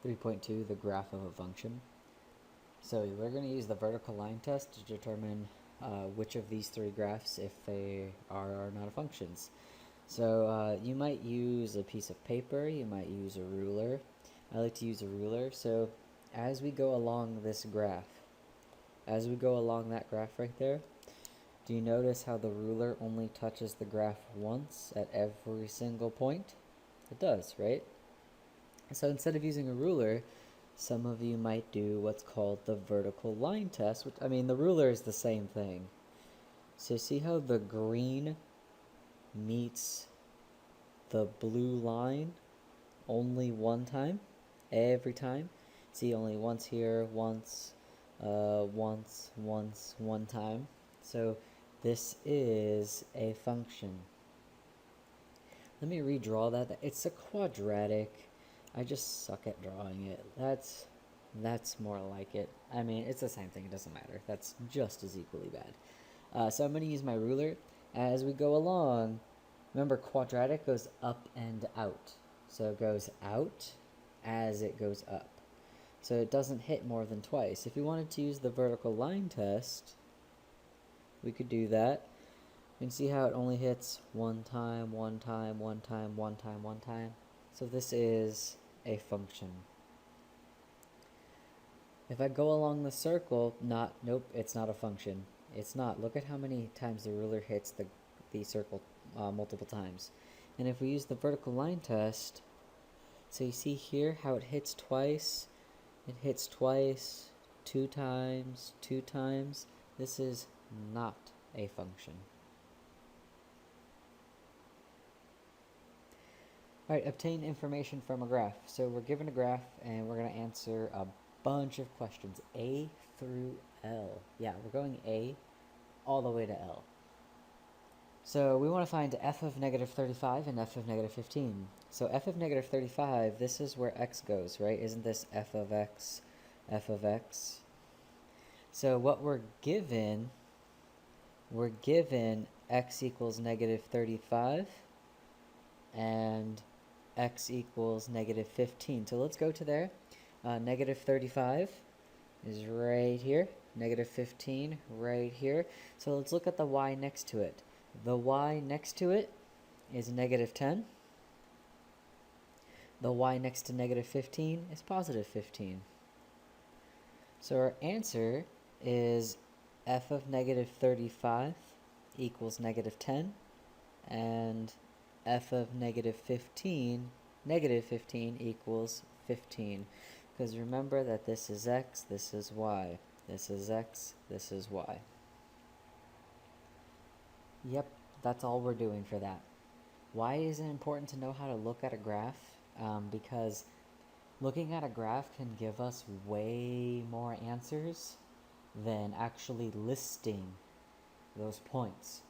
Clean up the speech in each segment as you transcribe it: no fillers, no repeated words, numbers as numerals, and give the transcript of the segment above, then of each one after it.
3.2, the graph of a function. So we're going to use the vertical line test to determine which of these three graphs, if they are or not functions. So you might use a piece of paper, you might use a ruler. I like to use a ruler. So as we go along this graph, as we go along that graph right there, do you notice how the ruler only touches the graph once at every single point? It does, right? So instead of using a ruler, some of you might do what's called the vertical line test, which, I mean, the ruler is the same thing. So see how the green meets the blue line only one time? Every time? See, only once here, once, one time. So this is a function. Let me redraw that. It's a quadratic. I just suck at drawing it. That's more like it. I mean, it's the same thing. It doesn't matter. That's just as equally bad. So I'm going to use my ruler. As we go along, remember quadratic goes up and out. So it goes out as it goes up. So it doesn't hit more than twice. If we wanted to use the vertical line test, we could do that. You can see how it only hits one time, one time, one time, one time, one time. So this is a function. If I go along the circle, nope, it's not a function. It's not. Look at how many times the ruler hits the circle multiple times. And if we use the vertical line test, so you see here how it hits twice, two times, two times. This is not a function. Alright, obtain information from a graph. So we're given a graph and we're going to answer a bunch of questions, A through L. Yeah, we're going A all the way to L. So we want to find f of negative 35 and f of negative 15. So f of negative 35, this is where x goes, right? Isn't this f of x, f of x? So what we're given x equals negative 35 and x equals negative 15. So let's go to there. Negative 35 is right here. Negative 15 right here. So let's look at the y next to it. The y next to it is negative 10. The y next to negative 15 is positive 15. So our answer is f of negative 35 equals negative 10, and f of negative 15 equals 15. Because remember that this is x, this is y. This is x, this is y. Yep, that's all we're doing for that. Why is it important to know how to look at a graph? Because looking at a graph can give us way more answers than actually listing those points.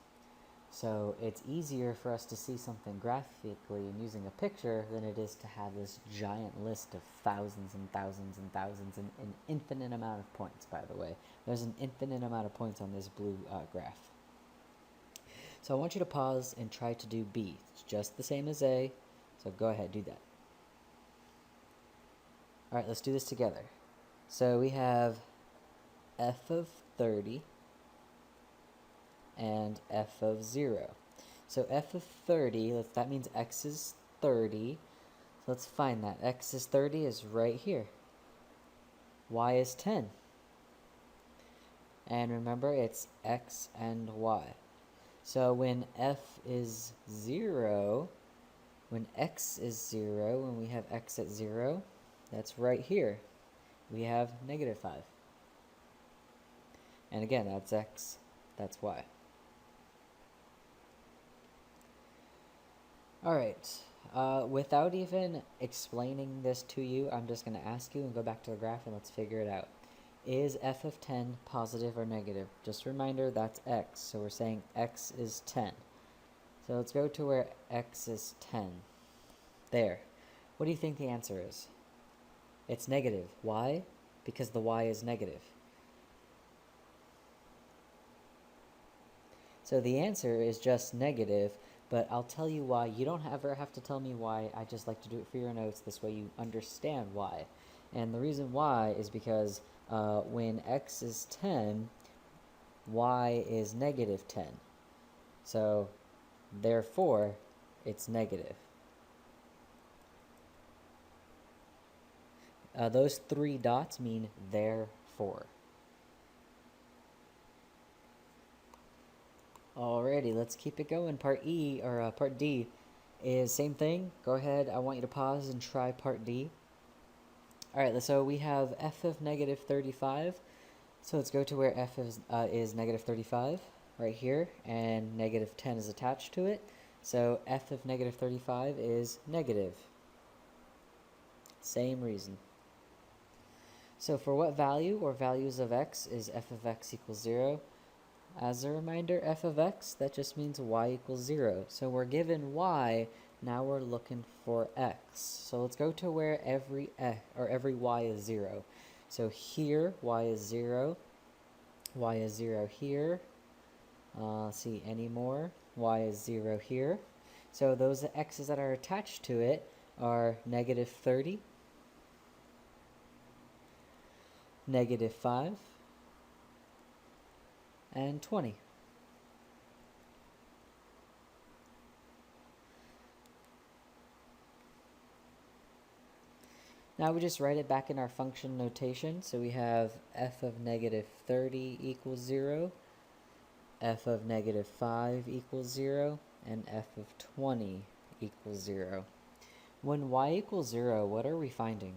So it's easier for us to see something graphically and using a picture than it is to have this giant list of thousands and thousands and thousands and an infinite amount of points, by the way. There's an infinite amount of points on this blue graph. So I want you to pause and try to do B. It's just the same as A, so go ahead, do that. Alright, let's do this together. So we have f of 30 and f of 0. So f of 30, that means x is 30. So let's find that. X is 30 is right here. Y is 10. And remember, it's x and y. So when f is 0, when x is 0, when we have x at 0, that's right here. We have negative 5. And again, that's x, that's y. Alright, without even explaining this to you, I'm just going to ask you and go back to the graph and let's figure it out. Is f of 10 positive or negative? Just a reminder, that's x, so we're saying x is 10. So let's go to where x is 10. There. What do you think the answer is? It's negative. Why? Because the y is negative. So the answer is just negative, but I'll tell you why. You don't ever have to tell me why. I just like to do it for your notes. This way you understand why. And the reason why is because when x is 10, y is negative 10. So therefore, it's negative. Those 3 dots mean therefore. Alrighty, let's keep it going. Part D is same thing. Go ahead, I want you to pause and try part D. Alright, so we have f of negative 35. So let's go to where f is negative 35, right here, and negative 10 is attached to it. So f of negative 35 is negative. Same reason. So for what value or values of x is f of x equals 0? As a reminder, f of x, that just means y equals 0. So we're given y, now we're looking for x. So let's go to where every y is 0. So here, y is 0. Y is 0 here. Let's see, any more? Y is 0 here. So those x's that are attached to it are negative 30, negative 5, and 20. Now we just write it back in our function notation. So we have f of negative 30 equals 0, f of negative 5 equals 0, and f of 20 equals 0. When y equals 0, what are we finding?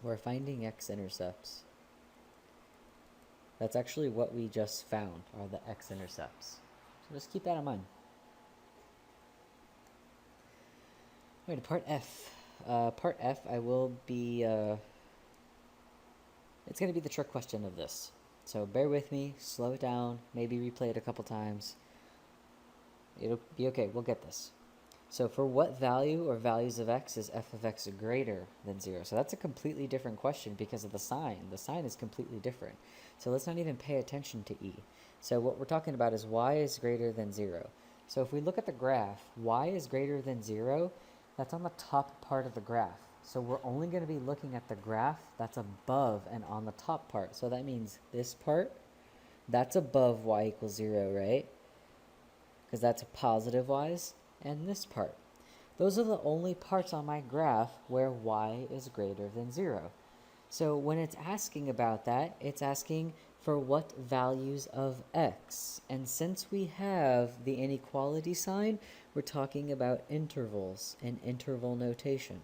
We're finding x-intercepts. That's actually what we just found, are the x-intercepts. So just keep that in mind. All right, part F. Part F, I will be, it's going to be the trick question of this. So bear with me, slow it down, maybe replay it a couple times. It'll be okay, we'll get this. So for what value or values of x is f of x greater than 0? So that's a completely different question because of the sign. The sign is completely different. So let's not even pay attention to e. So what we're talking about is y is greater than 0. So if we look at the graph, y is greater than 0, that's on the top part of the graph. So we're only going to be looking at the graph that's above and on the top part. So that means this part, that's above y equals 0, right? Because that's positive y's. And this part. Those are the only parts on my graph where y is greater than 0. So when it's asking about that, it's asking for what values of x. And since we have the inequality sign, we're talking about intervals and interval notation.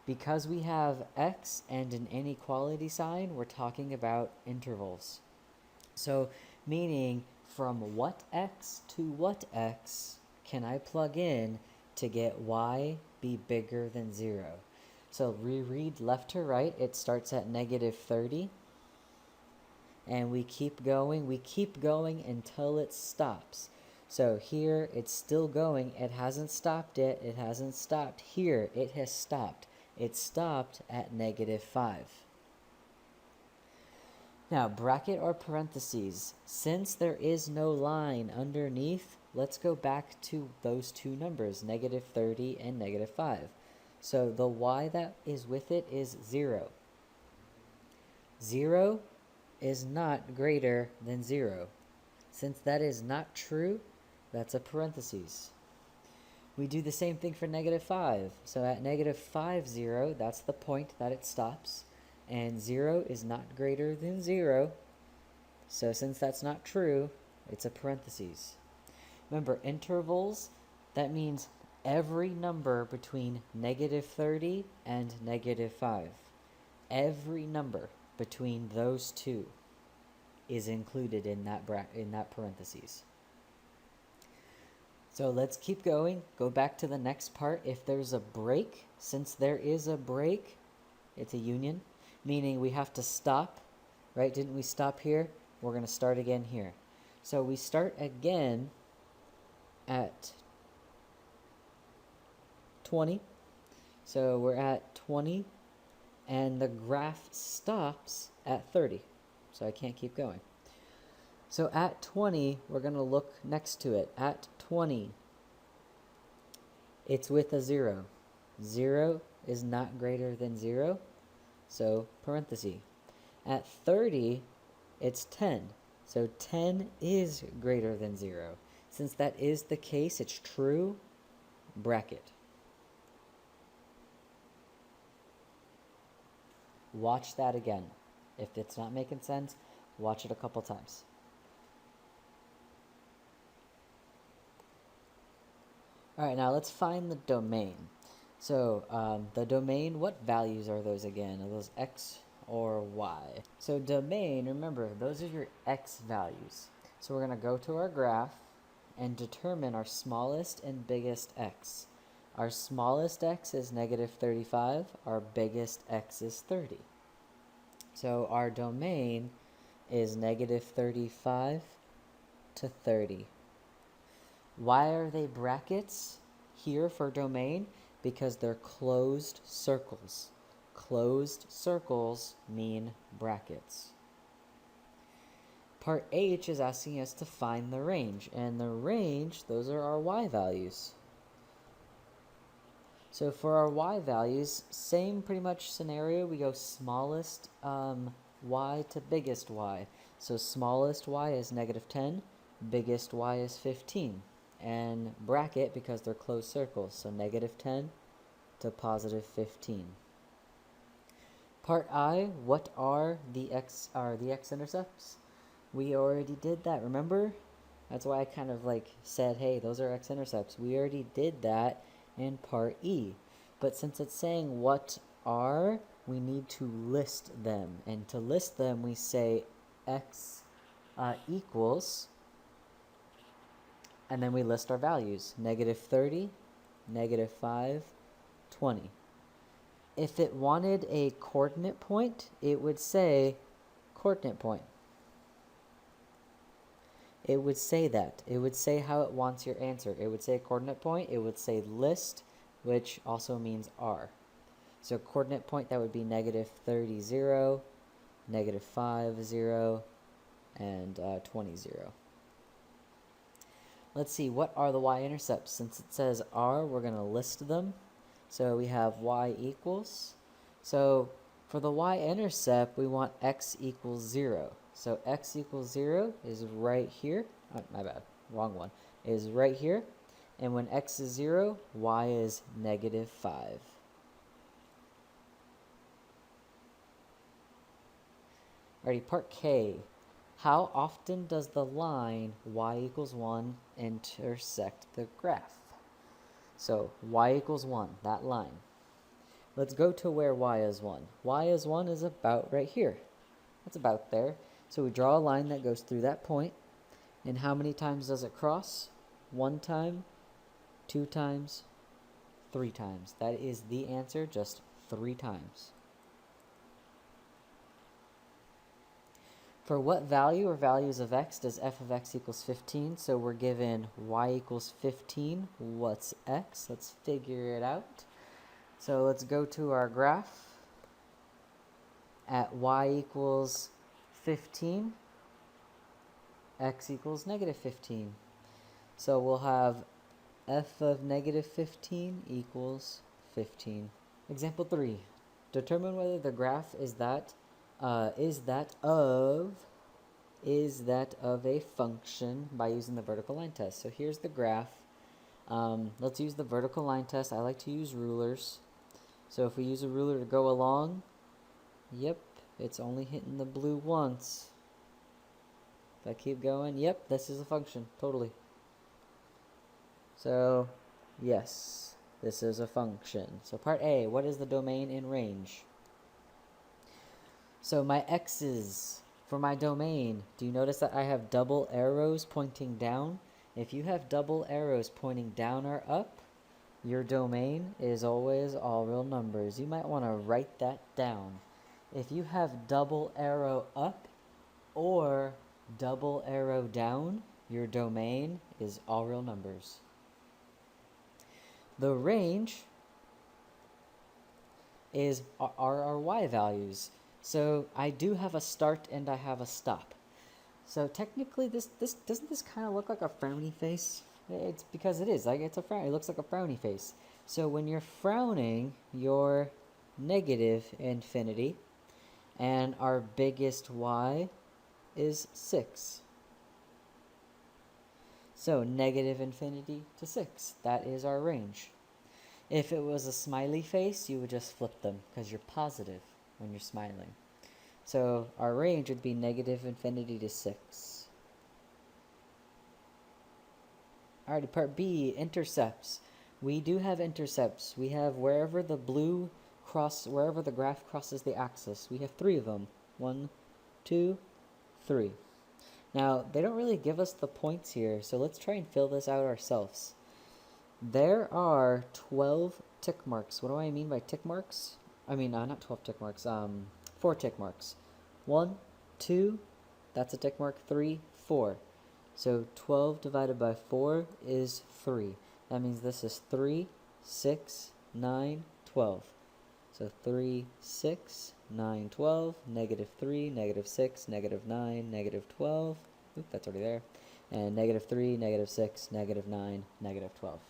Because we have x and an inequality sign, we're talking about intervals. So meaning from what x to what x can I plug in to get y be bigger than 0? So reread left to right, it starts at negative 30. And we keep going until it stops. So here it's still going, it hasn't stopped yet, it hasn't stopped. Here it has stopped. It stopped at negative 5. Now, bracket or parentheses. Since there is no line underneath, let's go back to those two numbers, negative 30 and negative 5. So the y that is with it is 0. 0 is not greater than 0. Since that is not true, that's a parentheses. We do the same thing for negative 5. So at negative 5, 0, that's the point that it stops. And 0 is not greater than 0. So since that's not true, it's a parentheses. Remember, intervals, that means every number between negative 30 and negative 5. Every number between those two is included in that parentheses. So let's keep going. Go back to the next part. If there's a break, since there is a break, it's a union, meaning we have to stop, right? Didn't we stop here? We're going to start again here. So we start again at 20. So we're at 20, and the graph stops at 30. So I can't keep going. So at 20, we're going to look next to it. At 20, it's with a 0. 0 is not greater than 0. so parenthesis. At 30, it's 10, so 10 is greater than 0. Since that is the case, it's true, bracket. Watch that again. If it's not making sense, watch it a couple times. Alright, now let's find the domain. So the domain, what values are those again? Are those x or y? So domain, remember, those are your x values. So we're going to go to our graph and determine our smallest and biggest x. Our smallest x is negative 35. Our biggest x is 30. So our domain is negative 35 to 30. Why are they brackets here for domain? Because they're closed circles. Closed circles mean brackets. Part H is asking us to find the range, and the range, those are our y values. So for our y values, same pretty much scenario, we go smallest y to biggest y. So smallest y is negative 10, biggest y is 15. And bracket because they're closed circles, so negative 10 to positive 15. Part I, what are the x-intercepts? We already did that, remember? That's why I kind of like said, hey, those are x-intercepts. We already did that in part E. But since it's saying what are, we need to list them. And to list them, we say x equals, and then we list our values, negative 30, negative 5, 20. If it wanted a coordinate point, it would say coordinate point. It would say that. It would say how it wants your answer. It would say coordinate point. It would say list, which also means R. So coordinate point, that would be negative 30, 0, negative 5, 0, and 20, 0. Let's see, what are the y-intercepts? Since it says R, we're going to list them. So we have y equals. So for the y-intercept, we want x equals 0. So x equals 0 is right here. Oh, my bad, wrong one. Is right here. And when x is 0, y is negative 5. Alrighty, part K. How often does the line y equals 1 intersect the graph? So y equals 1, that line. Let's go to where y is 1. Y is 1 is about right here. That's about there. So we draw a line that goes through that point. And how many times does it cross? 1 time, 2 times, 3 times. That is the answer, just 3 times. For what value or values of x does f of x equals 15? So we're given y equals 15. What's x? Let's figure it out. So let's go to our graph. At y equals 15, x equals negative 15. So we'll have f of negative 15 equals 15. Example 3. Determine whether the graph is that of a function by using the vertical line test. So here's the graph. Let's use the vertical line test. I like to use rulers. So if we use a ruler to go along, yep, it's only hitting the blue once. If I keep going, yep, this is a function, totally. So, yes, this is a function. So part A, what is the domain in range? So my x's for my domain, do you notice that I have double arrows pointing down? If you have double arrows pointing down or up, your domain is always all real numbers. You might want to write that down. If you have double arrow up or double arrow down, your domain is all real numbers. The range is our y values. So I do have a start and I have a stop. So technically this doesn't this kind of look like a frowny face? It's because it is. Like it's a frown. It looks like a frowny face. So when you're frowning, your negative infinity, and our biggest y is 6. So negative infinity to 6, that is our range. If it was a smiley face, you would just flip them because you're positive when you're smiling. So our range would be negative infinity to 6. Alrighty, part B, intercepts. We do have intercepts. We have wherever the graph crosses the axis. We have 3 of them. 1, 2, 3. Now, they don't really give us the points here, so let's try and fill this out ourselves. There are 12 tick marks. What do I mean by tick marks? I mean, not 12 tick marks, 4 tick marks. 1, 2, that's a tick mark, 3, 4. So 12 divided by 4 is 3. That means this is 3, 6, 9, 12. So 3, 6, 9, 12, negative 3, negative 6, negative 9, negative 12. Oop, that's already there. And negative 3, negative 6, negative 9, negative 12.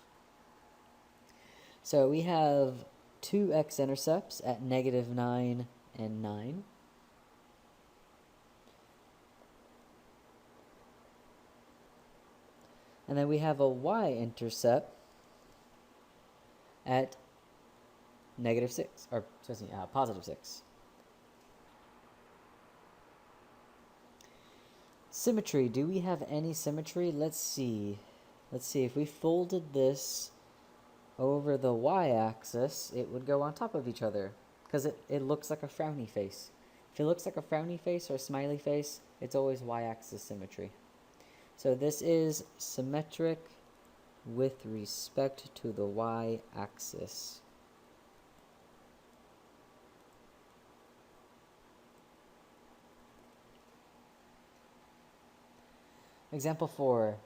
So we have 2 x-intercepts at negative 9 and 9. And then we have a y-intercept at negative 6, or excuse me, positive 6. Symmetry. Do we have any symmetry? Let's see. Let's see. If we folded this over the y-axis, it would go on top of each other because it looks like a frowny face. If it looks like a frowny face or a smiley face, it's always y-axis symmetry. So this is symmetric with respect to the y-axis. Example 4.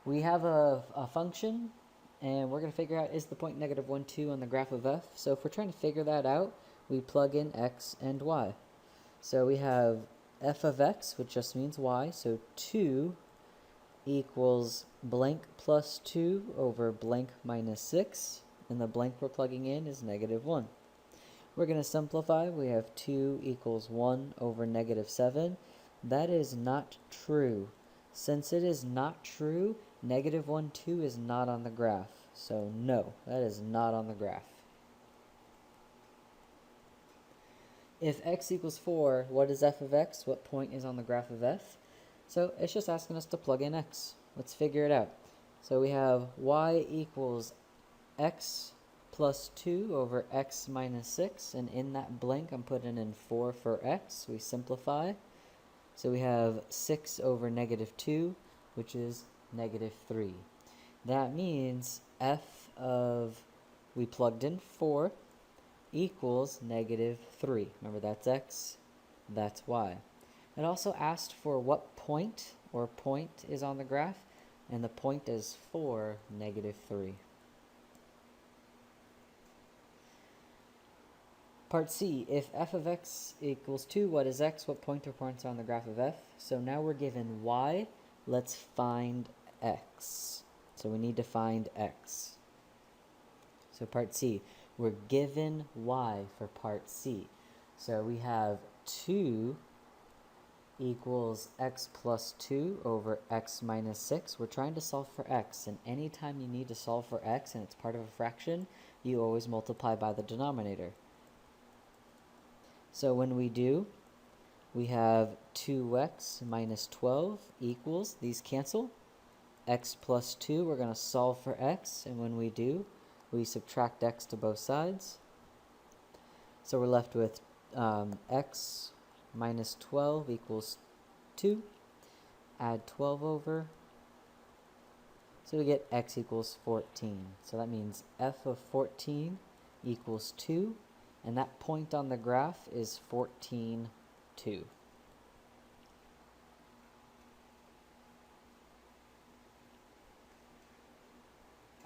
We have a function, and we're going to figure out is the point negative 1, 2 on the graph of f. So if we're trying to figure that out, we plug in x and y. So we have f of x, which just means y, so 2 equals blank plus 2 over blank minus 6, and the blank we're plugging in is negative 1. We're going to simplify. We have 2 equals 1 over negative 7. That is not true. Since it is not true, negative 1, 2 is not on the graph. So no, that is not on the graph. If x equals 4, what is f of x? What point is on the graph of f? So it's just asking us to plug in x. Let's figure it out. So we have y equals x plus 2 over x minus 6. And in that blank, I'm putting in 4 for x. We simplify. So we have 6 over negative 2, which is negative 3. That means f of, we plugged in 4, equals negative 3. Remember, that's x, that's y. It also asked for what point or point is on the graph, and the point is 4, negative 3. Part C, if f of x equals 2, what is x? What point or points are on the graph of f? So now we're given y, let's find x. So we need to find x. So part C, we're given y for part C. So we have 2 equals x plus 2 over x minus 6. We're trying to solve for x, and anytime you need to solve for x and it's part of a fraction, you always multiply by the denominator. So when we do, we have 2x minus 12 equals, these cancel, x plus 2, we're going to solve for x, and when we do, we subtract x to both sides. So we're left with x minus 12 equals 2. Add 12 over. So we get x equals 14. So that means f of 14 equals 2. And that point on the graph is 14, 2.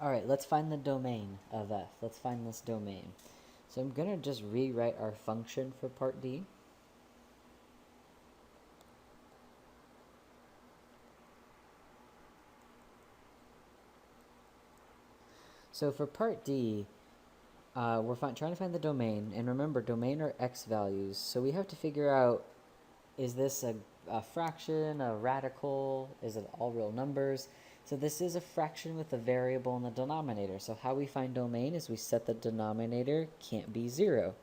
Alright, let's find the domain of f. Let's find this domain. So I'm going to just rewrite our function for part D. So for part D, we're trying to find the domain, and remember, domain are x values, so we have to figure out, is this a fraction, a radical, is it all real numbers? So this is a fraction with a variable in the denominator. So how we find domain is we set the denominator can't be 0.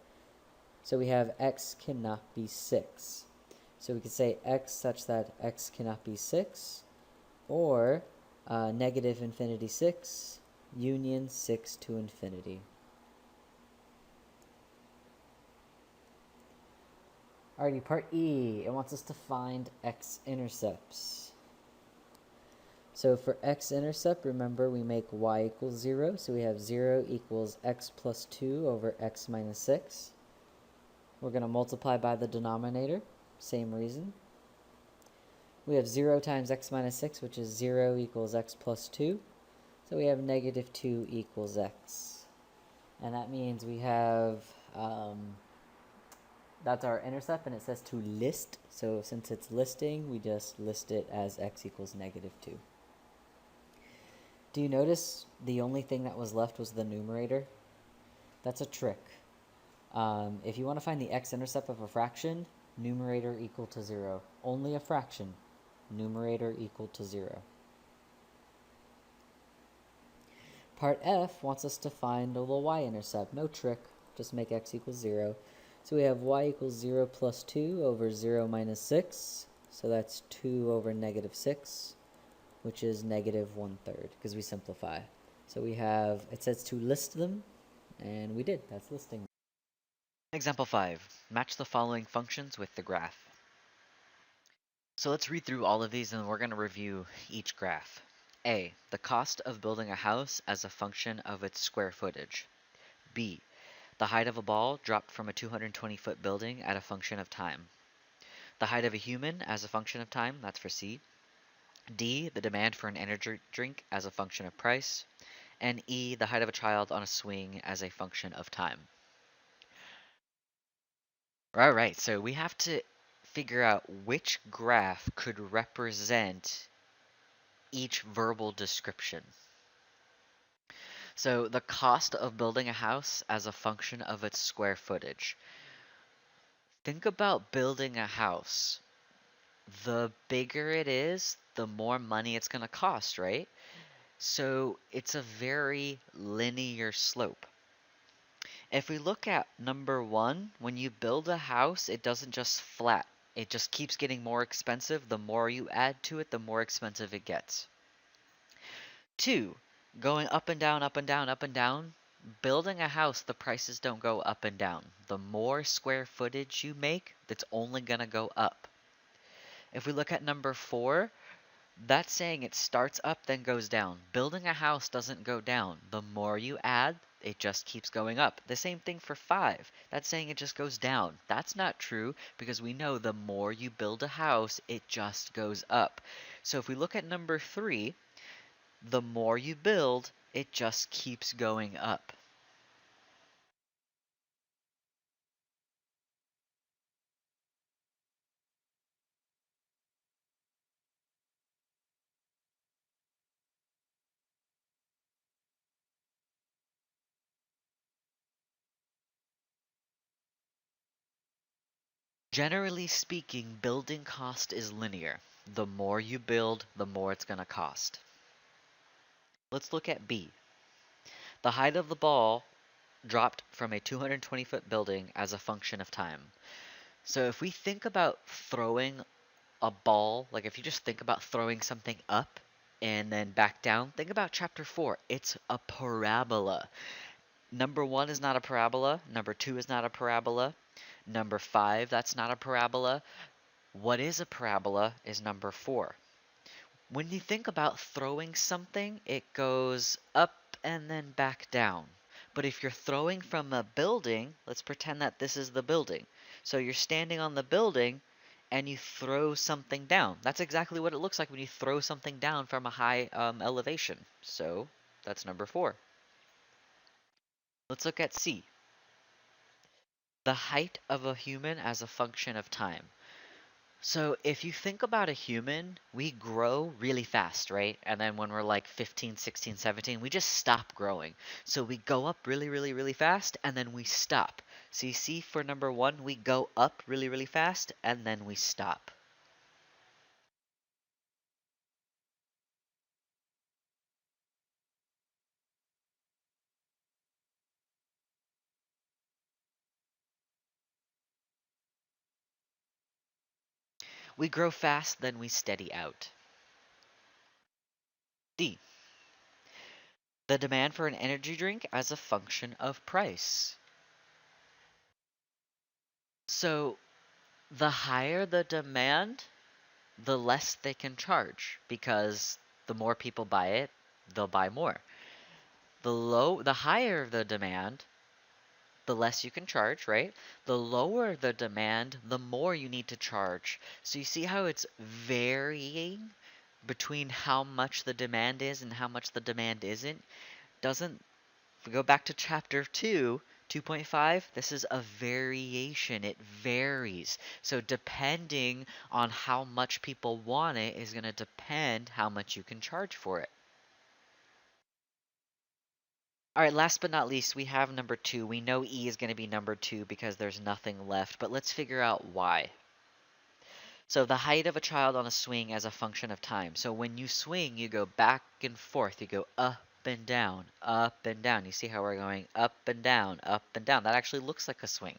So we have x cannot be 6. So we could say x such that x cannot be 6, or negative infinity 6, union 6 to infinity. Alrighty, part E, it wants us to find x-intercepts. So for x-intercept, remember we make y equals 0, so we have 0 equals x plus 2 over x minus 6. We're going to multiply by the denominator, same reason. We have 0 times x minus 6, which is 0 equals x plus 2. So we have negative 2 equals x. And that means we have, that's our intercept, and it says to list. So since it's listing, we just list it as x equals negative 2. Do you notice the only thing that was left was the numerator? That's a trick. If you want to find the x-intercept of a fraction, numerator equal to 0. Only a fraction, numerator equal to 0. Part F wants us to find the y-intercept. No trick, just make x equals 0. So we have y equals 0 plus 2 over 0 minus 6. So that's 2 over negative 6, which is negative 1/3, because we simplify. So we have, it says to list them, and we did. That's listing. Example 5. Match the following functions with the graph. So let's read through all of these and we're going to review each graph. A. The cost of building a house as a function of its square footage. B. The height of a ball dropped from a 220-foot building at a function of time. The height of a human as a function of time, that's for C. D. The demand for an energy drink as a function of price. And E. The height of a child on a swing as a function of time. Alright, so we have to figure out which graph could represent each verbal description. So the cost of building a house as a function of its square footage. Think about building a house. The bigger it is, the more money it's going to cost, right? So it's a very linear slope. If we look at number 1, when you build a house, it doesn't just flat. It just keeps getting more expensive. The more you add to it, the more expensive it gets. 2, going up and down, up and down, up and down. Building a house, the prices don't go up and down. The more square footage you make, that's only going to go up. If we look at number 4, that's saying it starts up then goes down. Building a house doesn't go down. The more you add, it just keeps going up. The same thing for 5. That's saying it just goes down. That's not true because we know the more you build a house, it just goes up. So if we look at number 3, the more you build, it just keeps going up. Generally speaking, building cost is linear. The more you build, the more it's going to cost. Let's look at B. The height of the ball dropped from a 220-foot building as a function of time. So if we think about throwing a ball, like if you just think about throwing something up and then back down, think about chapter 4. It's a parabola. Number 1 is not a parabola. Number 2 is not a parabola. Number 5, that's not a parabola. What is a parabola is number 4. When you think about throwing something, it goes up and then back down. But if you're throwing from a building, let's pretend that this is the building. So you're standing on the building and you throw something down. That's exactly what it looks like when you throw something down from a high elevation. So that's number 4. Let's look at C. The height of a human as a function of time. So if you think about a human, we grow really fast, right? And then when we're like 15, 16, 17, we just stop growing. So we go up really, really, really fast and then we stop. So you see for number one, we go up really, really fast and then we stop. We grow fast, then we steady out. D. The demand for an energy drink as a function of price. So the higher the demand, the less they can charge because the more people buy it, they'll buy more. The higher the demand, the less you can charge, right? The lower the demand, the more you need to charge. So you see how it's varying between how much the demand is and how much the demand isn't? Doesn't If we go back to chapter 2, 2.5, this is a variation. It varies. So depending on how much people want it is going to depend how much you can charge for it. All right, last but not least, we have number 2. We know E is going to be number 2 because there's nothing left, but let's figure out why. So the height of a child on a swing as a function of time. So when you swing, you go back and forth. You go up and down, up and down. You see how we're going up and down, up and down. That actually looks like a swing.